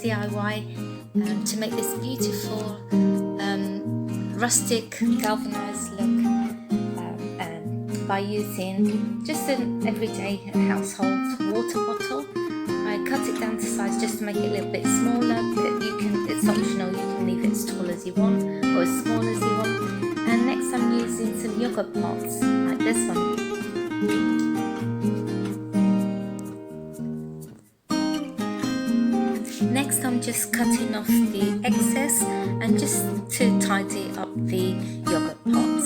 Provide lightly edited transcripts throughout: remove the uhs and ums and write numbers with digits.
DIY to make this beautiful rustic galvanized look by using just an everyday household water bottle. I cut it down to size just to make it a little bit smaller, but it's optional, you can leave it as tall as you want or as small as you want. And next I'm using some yogurt pots like this one. Next I'm just cutting off the excess and just to tidy up the yogurt pot.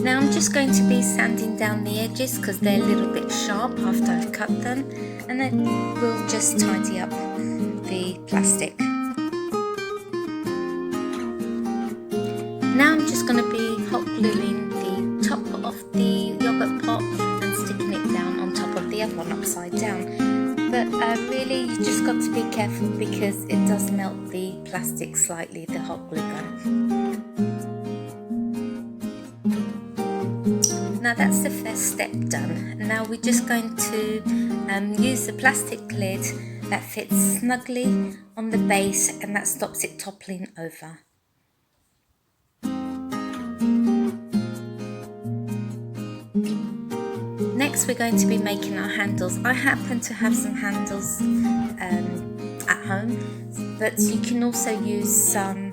Now I'm just going to be sanding down the edges because they're a little bit sharp after I've cut them, and then we'll just tidy up the plastic. Now I'm just going to be hot gluing the top of the yogurt pot and sticking it down on top of the other one upside down. But really you just got to be careful because it does melt the plastic slightly, the hot glue gun. Now that's the first step done. Now we're just going to use the plastic lid that fits snugly on the base and that stops it toppling over. Next we're going to be making our handles. I happen to have some handles at home, but you can also use some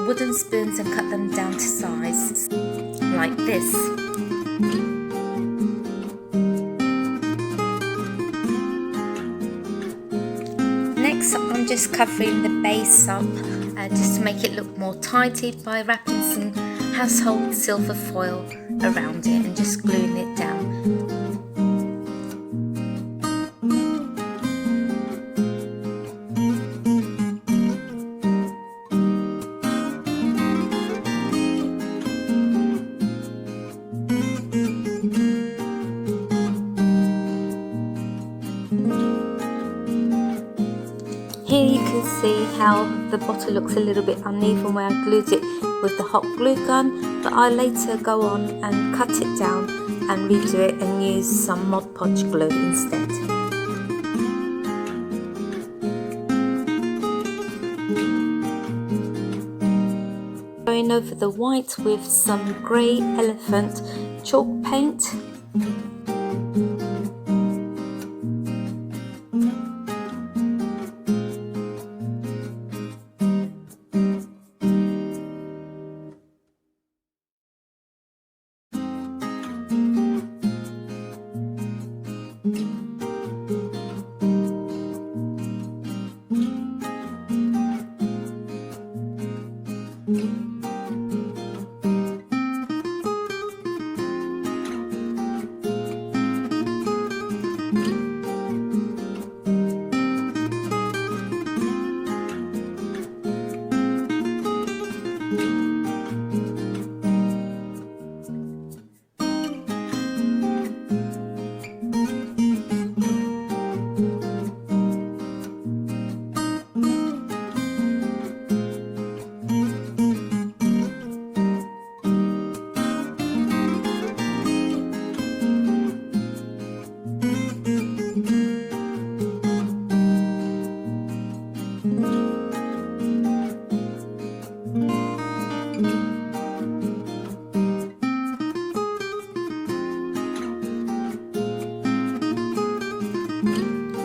wooden spoons and cut them down to size like this. Next I'm just covering the base up just to make it look more tidy by wrapping some household silver foil around it and just gluing it down. Here you can see how the bottle looks a little bit uneven where I glued it with the hot glue gun, but I later go on and cut it down and redo it and use some Mod Podge glue instead. Going over the white with some grey elephant chalk paint.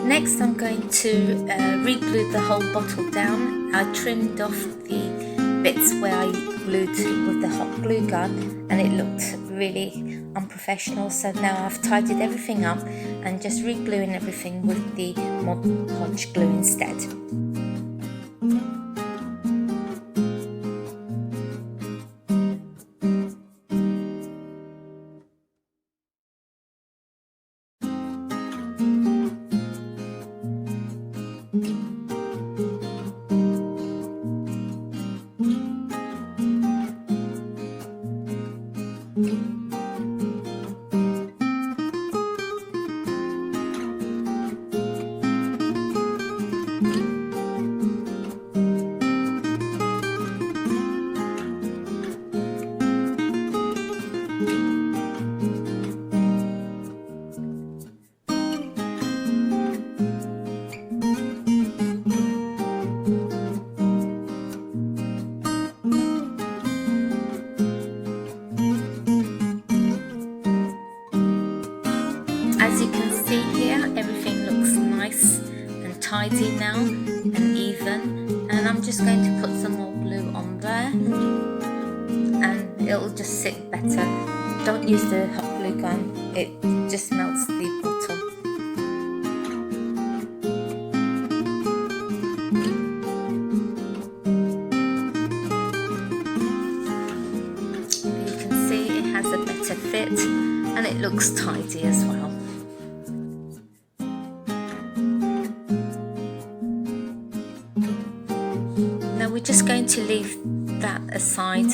Next I'm going to re-glue the whole bottle down. I trimmed off the bits where I glued with the hot glue gun and it looked really unprofessional, so now I've tidied everything up and just re-gluing everything with the Mod Podge glue instead. tidy now and even, and I'm just going to put some more glue on there and it'll just sit better. Don't use the hot glue gun, it just melts the bottle. You can see it has a better fit and it looks tidy as well. Now we're just going to leave that aside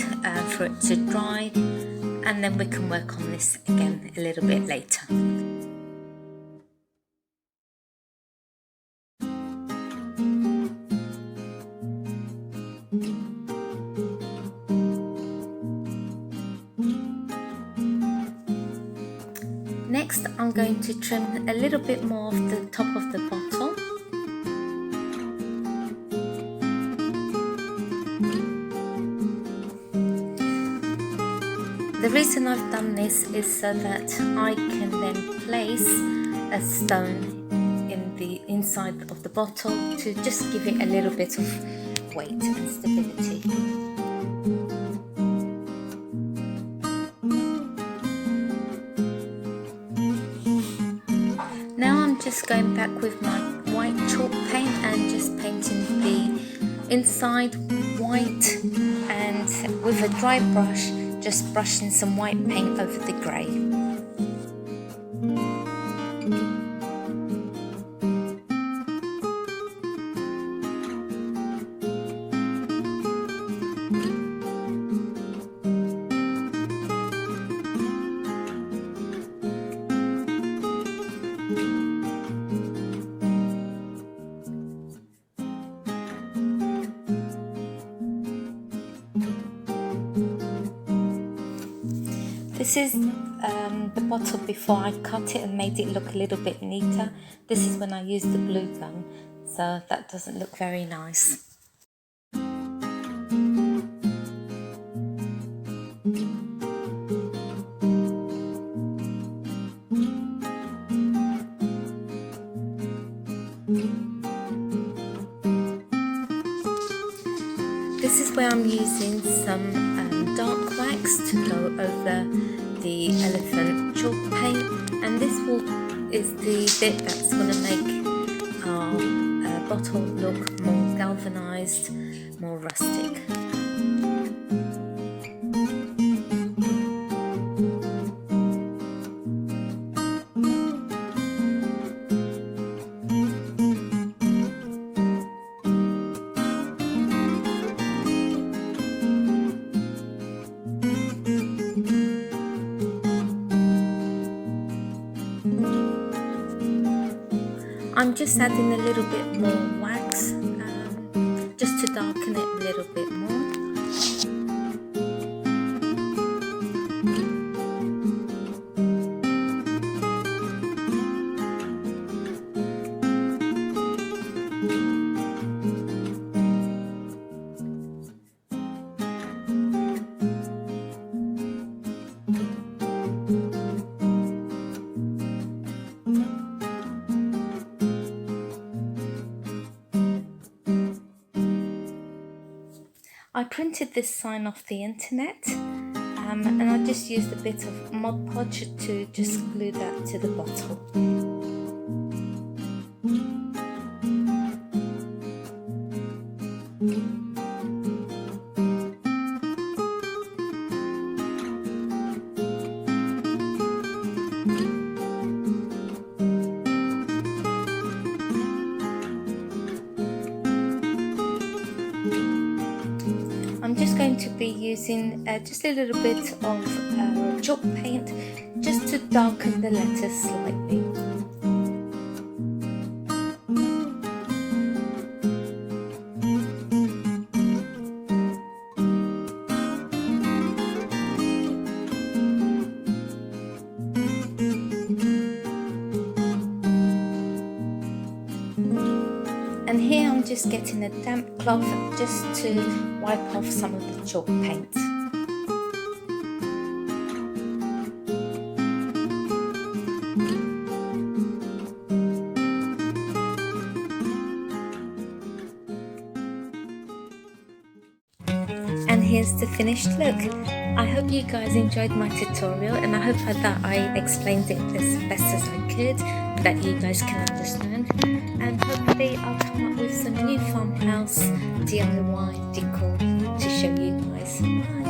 for it to dry, and then we can work on this again a little bit later. Next, I'm going to trim a little bit more of the top of the bottle. The reason I've done this is so that I can then place a stone in the inside of the bottle to just give it a little bit of weight and stability. Now I'm just going back with my white chalk paint and just painting the inside white, and with a dry brush just brushing some white paint over the grey. This is the bottle before I cut it and made it look a little bit neater. This is when I used the glue gun, so that doesn't look very nice. This is where I'm using some dark wax to go over the elephant chalk paint, and this is the bit that's going to make our bottle look more galvanized, more rustic. I'm just adding a little bit more wax, just to darken it a little bit more. I printed this sign off the internet, and I just used a bit of Mod Podge to just glue that to the bottle. I'm just going to be using just a little bit of chalk paint just to darken the letters slightly. And here I'm just getting a damp cloth just to wipe off some of the chalk paint. And here's the finished look. I hope you guys enjoyed my tutorial, and I hope that I explained it as best as I could, that you guys can understand. And hopefully I'll come up with some new farmhouse DIY decor to show you guys. Bye.